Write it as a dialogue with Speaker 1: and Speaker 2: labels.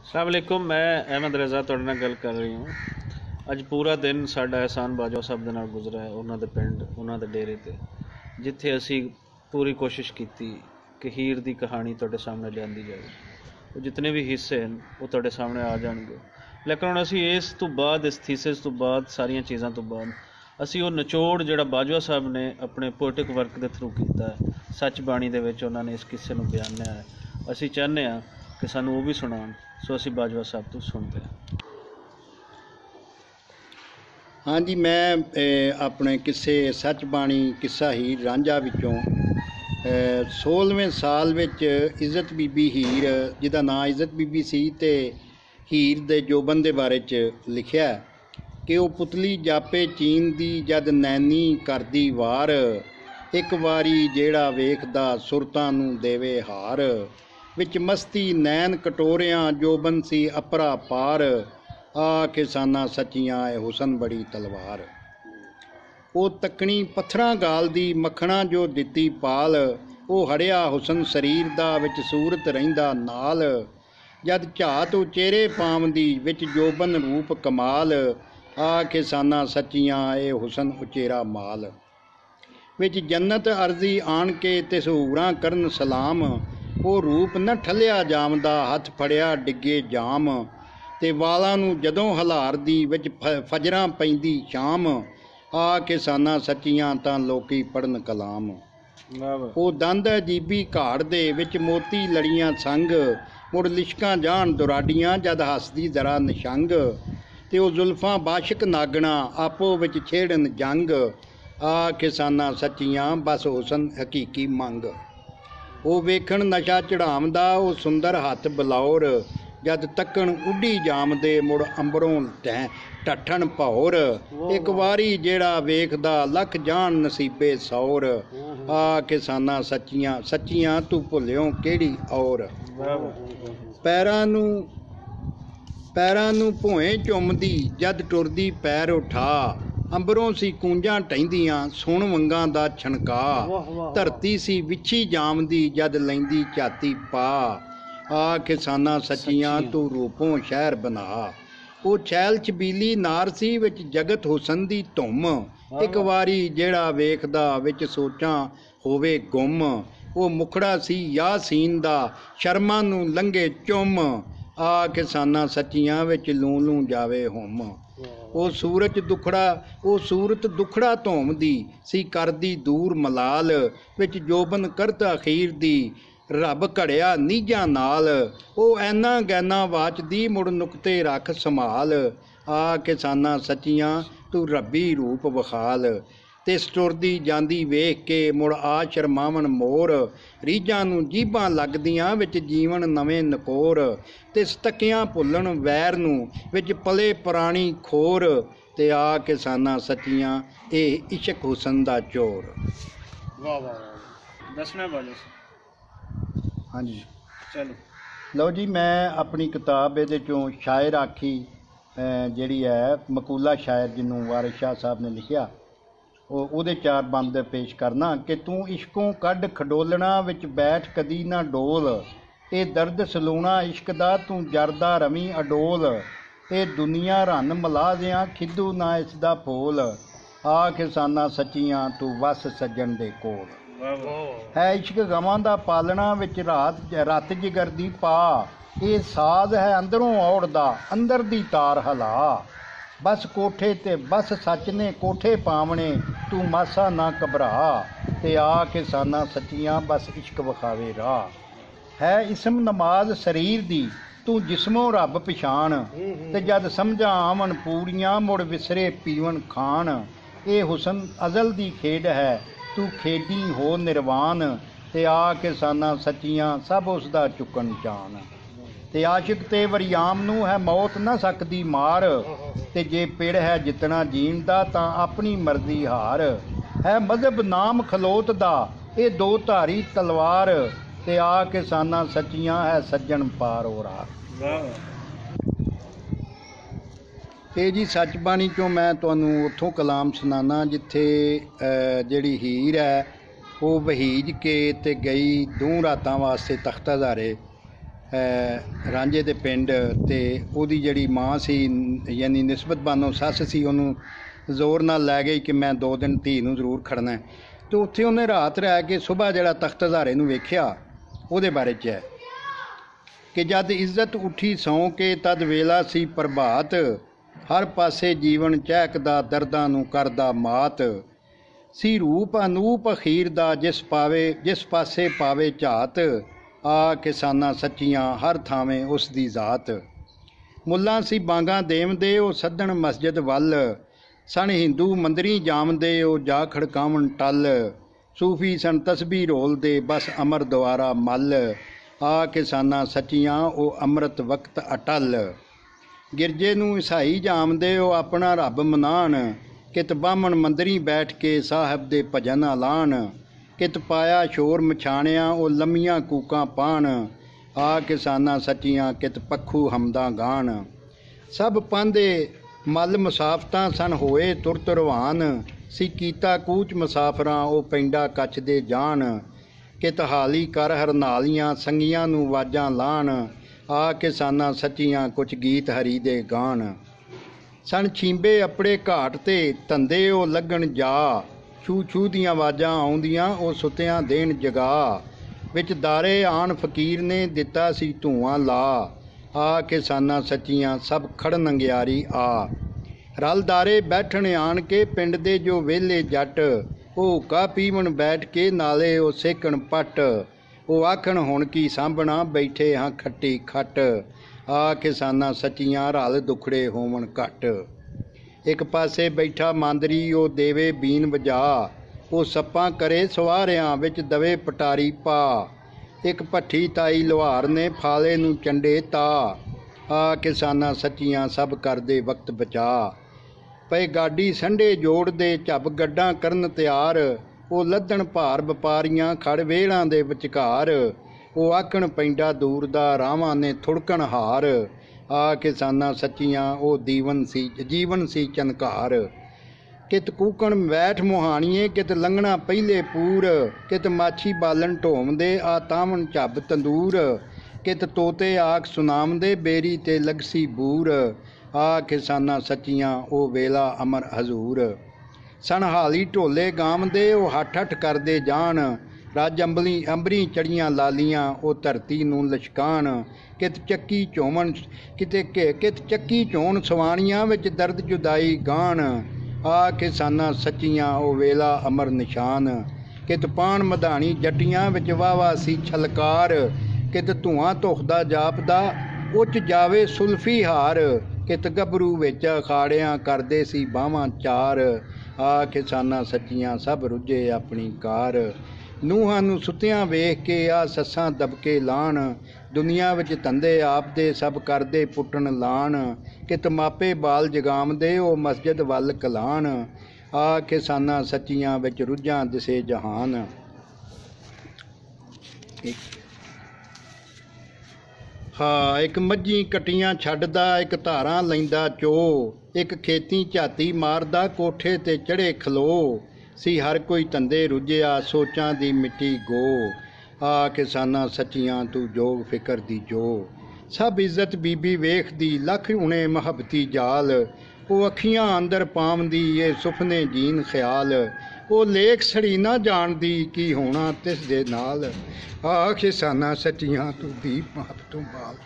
Speaker 1: अस्सलाम वालेकुम। मैं अहमद रज़ा तुहाडे नाल गल कर रही हूँ। अज पूरा दिन साडा एहसान बाजवा साहब दे नाल गुजरा है, उन्हां दे पिंड उन्हां दे डेरे ते, जिथे असी पूरी कोशिश की कि हीर दी कहानी तुहाडे सामने लिआंदी जाए। वो जितने भी हिस्से हैं वो तुहाडे सामने आ जाणगे, लेकिन हुण असी इस तो बाद, इस थीसिस तो बाद, सारियां चीज़ां तो बाद असी वो निचोड़ जिहड़ा बाजवा साहब ने अपने पोएटिक वर्क के थ्रू किया है, सच बाणी दे विच उन्होंने इस किस्से नूं बयानिया है। असी चाहते हैं कि सानूं वो भी सुणाण, सो असी बाजवा साहब तो सुनते हैं।
Speaker 2: हाँ जी, मैं अपने किस्से सच बाणी किस्सा हीर रांझा विचों 16वें साल विच इज़्ज़त बीबी हीर, जिहदा नाम इज़्ज़त बीबी सी, ते हीर दे जोबन दे बारे च लिखिया कि वो पुतली जापे चीन दी जद नैनी करदी वार, एक वारी जेड़ा वेखदा सुरतां नूं देवे हार, विच मस्ती नैन कटोरियां जोबन सी अपरा पार, आ किसाना सचियां ए हुसन बड़ी तलवार। ओ तकनी पत्थरां गाल दी मखणा जो दित्ती पाल, ओ हड़िया हुसन शरीर दा विच सूरत रहिंदा नाल, जद झात उचेरे पावंदी विच जोबन रूप कमाल, आ किसाना सचियां ए हुसन उचेरा माल। विच जन्नत अर्जी आण के तिस हूरां करन सलाम, ओ रूप न ठलिया जामदा हथ फड़िया डिगे जाम, ते वालां नूं जदों हलारदी विच फजरां पैंदी शाम, आ किसाना सचियां तां लोकी पढ़न कलाम। ओ दंद अजीबी घाड़ दे विच मोती लड़ियां संग, मुड़ लिशकां जाण दुराडियां जद हसदी जरा निशंग, ते ओ जुल्फां बाशिक नागणा आपो विच छेड़न जंग, आ किसाना सचियां बस हुसन हकीकी मंग। ओ वेखण नशा चढ़ावदा ओ सुंदर हथ बलौर, जद तकण उड्डी जामदे मुड़ अंबरों टठन भौर, एक वारी जेड़ा वेखदा लख जान नसीबे सौर, आ किसाना सचियां सचियां तू भुलियों केड़ी और। पैरां नूं भोए चुमदी जद टुरदी पैर उठा, अंबरों सी कूंजां टहिंदियां सुण वंगां दा छणका, धरती सी विछी जामदी जद लैंदी झाती पा, आ किसाना सचियां तू रूपों शहर बना। ओ छैल छबीली नार सी विच जगत हुसन दी धुम, एक वारी जेड़ा वेखदा विच सोचां होवे गुम, ओ मुखड़ा सी यासीन दा शर्मां नूं लंघे चुम, आ किसाना सचियां विच लूं लूं जावे हुम। ओ सूरत दुखड़ा धोमदी सी करदी दूर मलाल, विच जोबन करत अखीर दी रब घड़िया नीजां नाल, ओ ऐना गैना वाचदी मुड़ नुकते रख संभाल, आ किसाना सचियां तू रब्बी रूप विखाल, ते टुरदी जांदी वेख के मुड़ आ शर्मावन मोर, रीझां नूं जीभां लगदियां विच जीवन नवें नकोर, ते तकियां भुल्लण वैर नूं विच पले पुराणी खोर, ते आ किसाना सचियां ए इशक हुसन दा चोर।
Speaker 1: वाह वाह, दसना बाजवा।
Speaker 2: हाँ जी,
Speaker 1: चलो
Speaker 2: लो जी, मैं अपनी किताब ये चों शायर आखी जिहड़ी है मकूला शायर जिन्हों वारिस शाह साहब ने लिखिया, ਉਹਦੇ चार बंद पेश करना कि तू इश्कों कढ़ खडोलना विच बैठ कदी ना डोल, ये दर्द सलूना इश्क दा तू जरदा रवी अडोल, ये दुनिया रन मिला दियां खिदू ना इसदा फोल, आ किसाना सचियां तू वस सज्जन दे कोल। है इश्क गवां दा पालना विच रत जिगर दी पा, ये साज है अंदरों औड़दा अंदर दी तार हला, बस कोठे ते बस सच ने कोठे पावने तू मासा ना घबरा, ते आ किसाना सचियां बस इश्क विखावे राह। है इसम नमाज शरीर दी तू जिस्मों रब पछाण, ते जद समझा आवन पूरियां मुड़ विसरे पीवन खान, ये हुसन अजल दी खेड है तू खेडी हो निर्वाण, ते आ किसाना सचियां सब उसदा चुकन जान। ते आशिक ते वरियाम नूं है मौत न सकदी मार, ते जे पिड़ है जितना जीण दा तां अपनी मर्जी हार, है मजहब नाम खलोत दा ये दो धारी तलवार, ते आ किसाना सचियां है सज्जन पार ओरार। ते जी सच बाणी चों मैं तुहानूं उत्थों कलाम सुनाना जिथे जिहड़ी हीर है वो वहीज के ते गई 2 रातां वास्ते तख्त हज़ारे, ਰਾਂਝੇ ਦੇ ਪਿੰਡ, ਤੇ ਉਹਦੀ ਜਿਹੜੀ ਮਾਂ ਸੀ ਯਾਨੀ ਨਿਸਬਤ ਬਾਨੋ ਸੱਸ ਸੀ, ਉਹਨੂੰ ਜ਼ੋਰ ਨਾਲ ਲੈ ਗਈ ਕਿ ਮੈਂ 2 ਦਿਨ ਧੀ ਨੂੰ ਜ਼ਰੂਰ ਖੜਨਾ। ਅਤੇ ਉੱਥੇ ਉਹਨੇ ਰਾਤ ਰਹਿ ਕੇ ਸੁਬਾਹ ਜਿਹੜਾ ਤਖਤ ਹਜ਼ਾਰੇ ਨੂੰ ਵੇਖਿਆ, ਉਹਦੇ ਬਾਰੇ 'ਚ ਹੈ ਕਿ ਜਦ ਇੱਜ਼ਤ ਉੱਠੀ ਸੌਂ ਕੇ ਤਦ ਵੇਲਾ ਸੀ ਪ੍ਰਭਾਤ, ਹਰ ਪਾਸੇ ਜੀਵਨ ਚਹਿਕਦਾ ਦਰਦਾਂ ਨੂੰ ਕਰਦਾ ਮਾਤ, ਸੀ ਰੂਪ ਅਨੂਪ ਅਖੀਰ ਦਾ ਜਿਸ ਪਾਸੇ ਪਾਵੇ ਝਾਤ, ਆ ਕਿਸਾਨਾਂ ਸੱਚੀਆਂ ਹਰ ਥਾਵੇਂ ਉਸ ਦੀ ਜ਼ਾਤ। ਮੁੱਲਾਂ ਸੀ ਬਾਂਗਾਂ ਦੇਵਦੇ ਉਹ ਸੱਦਣ ਮਸਜਿਦ ਵੱਲ, ਸਣ ਹਿੰਦੂ ਮੰਦਰੀ ਜਾਮਦੇ ਉਹ ਜਾ ਖੜਕਾਵਣ ਟੱਲ, ਸੂਫੀ ਸਣ ਤਸਬੀਹ ਰੋਲਦੇ ਬਸ ਅਮਰ ਦੁਆਰਾ ਮੱਲ, ਆ ਕਿਸਾਨਾਂ ਸੱਚੀਆਂ ਉਹ ਅੰਮ੍ਰਿਤ ਵਕਤ ਅਟਲ। ਗਿਰਜੇ ਨੂੰ ਈਸਾਈ ਜਾਮਦੇ ਉਹ ਆਪਣਾ ਰੱਬ ਮਨਾਣ, ਕਿਤ ਬਾਹਮਣ ਮੰਦਰੀ ਬੈਠ ਕੇ ਸਾਹਿਬ ਦੇ ਭਜਨ ਐਲਾਨ, ਕਿਤ ਪਾਇਆ ਸ਼ੋਰ ਮਛਾਣਿਆਂ ਉਹ ਲੰਮੀਆਂ ਕੂਕਾਂ ਪਾਣ, ਆ ਕਿਸਾਨਾਂ ਸੱਚੀਆਂ ਕਿਤ ਪੱਖੂ ਹਮਦਾਂ ਗਾਣ। ਸਭ ਪਾਂਦੇ ਮੱਲ ਮੁਸਾਫਤਾਂ ਸਨ ਹੋਏ ਤੁਰਤ ਰਵਾਨ, ਸੀ ਕੀਤਾ ਕੂਚ ਮੁਸਾਫਰਾਂ ਉਹ ਪੈਂਡਾ ਕੱਛ ਦੇ ਜਾਣ, ਕਿਤ ਹਾਲੀ ਕਰ ਹਰਨਾਲੀਆਂ ਸੰਗੀਆਂ ਨੂੰ ਆਵਾਜ਼ਾਂ ਲਾਣ, ਆ ਕਿਸਾਨਾਂ ਸੱਚੀਆਂ ਕੁਛ ਗੀਤ ਹਰੀ ਦੇ ਗਾਣ। ਸਣ ਛੀਂਬੇ ਆਪਣੇ ਘਾਟ ਤੇ ਧੰਦੇ ਉਹ ਲੱਗਣ ਜਾ, ਛੂ ਛੂ ਦੀਆਂ ਆਵਾਜ਼ਾਂ ਆਉਂਦੀਆਂ ਉਹ ਸੁੱਤਿਆਂ ਦੇਣ ਜਗਾ, ਵਿੱਚ ਦਾਰੇ ਆਣ ਫਕੀਰ ਨੇ ਦਿੱਤਾ ਸੀ ਧੂੰਆਂ ਲਾ, ਆ ਕਿਸਾਨਾਂ ਸੱਚੀਆਂ ਸਭ ਖੜਨ ਅੰਗਿਆਰੀ ਆ। ਰਲ ਦਾਰੇ ਬੈਠਣ ਆਣ ਕੇ ਪਿੰਡ ਦੇ ਜੋ ਵਿਹਲੇ ਜੱਟ, ਉਹ ਹੁੱਕਾ ਪੀਵਣ ਬੈਠ ਕੇ ਨਾਲੇ ਉਹ ਸੇਕਣ ਪੱਟ, ਉਹ ਆਖਣ ਹੁਣ ਕੀ ਸਾਂਭਣਾ ਬੈਠੇ ਹਾਂ ਖੱਟੀ ਖੱਟ, ਆ ਕਿਸਾਨਾਂ ਸੱਚੀਆਂ ਰਲ ਦੁਖੜੇ ਹੋਵਣ ਘੱਟ। ਇੱਕ ਪਾਸੇ ਬੈਠਾ ਮਾਂਦਰੀ ਉਹ ਦੇਵੇ ਬੀਨ ਵਜਾ, ਉਹ ਸੱਪਾਂ ਕਰੇ ਸਵਾਰਿਆਂ ਵਿੱਚ ਦਵੇ ਪਟਾਰੀ ਪਾ, ਇੱਕ ਭੱਠੀ ਤਾਈ ਲੁਹਾਰ ਨੇ ਫਾਲੇ ਨੂੰ ਚੰਡੇ ਤਾ, ਆ ਕਿਸਾਨਾਂ ਸੱਚੀਆਂ ਸਭ ਕਰਦੇ ਵਕਤ ਬਚਾ। ਪਏ ਗਾਡੀ ਸੰਡੇ ਜੋੜਦੇ ਝੱਬ ਗੱਡਾਂ ਕਰਨ ਤਿਆਰ, ਉਹ ਲੱਦਣ ਭਾਰ ਵਪਾਰੀਆਂ ਖੜ ਵੇਲਾਂ ਦੇ ਵਿਚਕਾਰ, ਉਹ ਆਖਣ ਪੈਂਡਾ ਦੂਰ ਦਾ ਰਾਵਾਂ ਨੇ ਥੁੜਕਣ ਹਾਰ, ਆ ਕਿਸਾਨਾਂ ਸੱਚੀਆਂ ਉਹ ਜੀਵਨ ਸੀ ਚਨਕਾਰ। ਕਿਤ ਕੂਕਣ ਬੈਠ ਮੁਹਾਣੀਏ ਕਿਤ ਲੰਘਣਾ ਪਹਿਲੇ ਪੂਰ, ਕਿਤ ਮਾਛੀ ਬਾਲਣ ਢੋਮਦੇ ਆ ਤਾਵਣ ਝੱਬ ਤੰਦੂਰ, ਕਿਤ ਤੋਤੇ ਆਖ ਸੁਨਾਮਦੇ ਬੇਰੀ ਤੇ ਲਗਸੀ ਬੂਰ, ਆ ਕਿਸਾਨਾਂ ਸੱਚੀਆਂ ਉਹ ਵੇਲਾ ਅਮਰ ਹਜ਼ੂਰ। ਸਣ ਹਾਲੀ ਢੋਲੇ ਗਾਮਦੇ ਉਹ ਹੱਠ ਹੱਠ ਕਰਦੇ ਜਾਣ, ਰੱਜ ਅੰਬਰੀ ਚੜੀਆਂ ਲਾਲੀਆਂ ਉਹ ਧਰਤੀ ਨੂੰ ਲਸ਼ਕਾਣ, ਕਿਤ ਚੱਕੀ ਝੋਣ ਸਵਾਣੀਆਂ ਵਿੱਚ ਦਰਦ ਜੁਦਾਈ ਗਾਣ, ਆ ਕਿਸਾਨਾਂ ਸੱਚੀਆਂ ਉਹ ਵੇਲਾ ਅਮਰ ਨਿਸ਼ਾਨ। ਕਿਤ ਪਾਣ ਮਧਾਣੀ ਜੱਟੀਆਂ ਵਿੱਚ ਵਾਵਾ ਸੀ ਛਲਕਾਰ, ਕਿਤ ਧੂਆਂ ਧੁਖਦਾ ਜਾਪਦਾ ਉੱਚ ਜਾਵੇ ਸੁਲਫੀ ਹਾਰ, ਕਿਤ ਗੱਭਰੂ ਵਿੱਚ ਅਖਾੜਿਆਂ ਕਰਦੇ ਸੀ ਬਾਹਾਂ ਚਾਰ, ਆ ਕਿਸਾਨਾਂ ਸੱਚੀਆਂ ਸਭ ਰੁੱਝੇ ਆਪਣੀ ਕਾਰ। ਨੂੰਹਾਂ ਨੂੰ ਸੁੱਤਿਆਂ ਵੇਖ ਕੇ ਆ ਸੱਸਾਂ ਦਬਕੇ ਲਾਣ, ਦੁਨੀਆ ਵਿੱਚ ਧੰਦੇ ਆਪਦੇ ਸਭ ਕਰਦੇ ਪੁੱਟਣ ਲਾਣ, ਕਿਤ ਮਾਪੇ ਬਾਲ ਜਗਾਮਦੇ ਉਹ ਮਸਜਿਦ ਵੱਲ ਕਲਾਣ, ਆ ਕਿਸਾਨਾਂ ਸੱਚੀਆਂ ਵਿੱਚ ਰੁੱਝਾਂ ਦਿਸੇ ਜਹਾਨ। ਹਾਂ ਇੱਕ ਮੱਝੀ ਕਟੀਆਂ ਛੱਡਦਾ, ਇੱਕ ਧਾਰਾਂ ਲੈਂਦਾ ਚੋ, ਇੱਕ ਖੇਤੀ ਝਾਤੀ ਮਾਰਦਾ ਕੋਠੇ ਤੇ ਚੜ੍ਹੇ ਖਲੋ, ਸੀ ਹਰ ਕੋਈ ਧੰਦੇ ਰੁੱਝਿਆ ਸੋਚਾਂ ਦੀ ਮਿੱਟੀ ਗੋ, ਆ ਕਿਸਾਨਾਂ ਸੱਚੀਆਂ ਤੂੰ ਜੋਗ ਫਿਕਰ ਦੀ ਜੋ। ਸਭ ਇੱਜ਼ਤ ਬੀਬੀ ਵੇਖਦੀ ਲੱਖ ਉਣੇ ਮੁਹੱਬਤੀ ਜਾਲ, ਉਹ ਅੱਖੀਆਂ ਅੰਦਰ ਪਾਵੰਦੀ ਇਹ ਸੁਪਨੇ ਜੀਨ ਖਿਆਲ, ਉਹ ਲੇਖ ਸੜੀ ਨਾ ਜਾਣਦੀ ਕੀ ਹੋਣਾ ਤਿਸ ਦੇ ਨਾਲ, ਆ ਕਿਸਾਨਾਂ ਸੱਚੀਆਂ ਤੂੰ ਦੀਪ ਮਾਪ ਤੋਂ ਬਾਲ।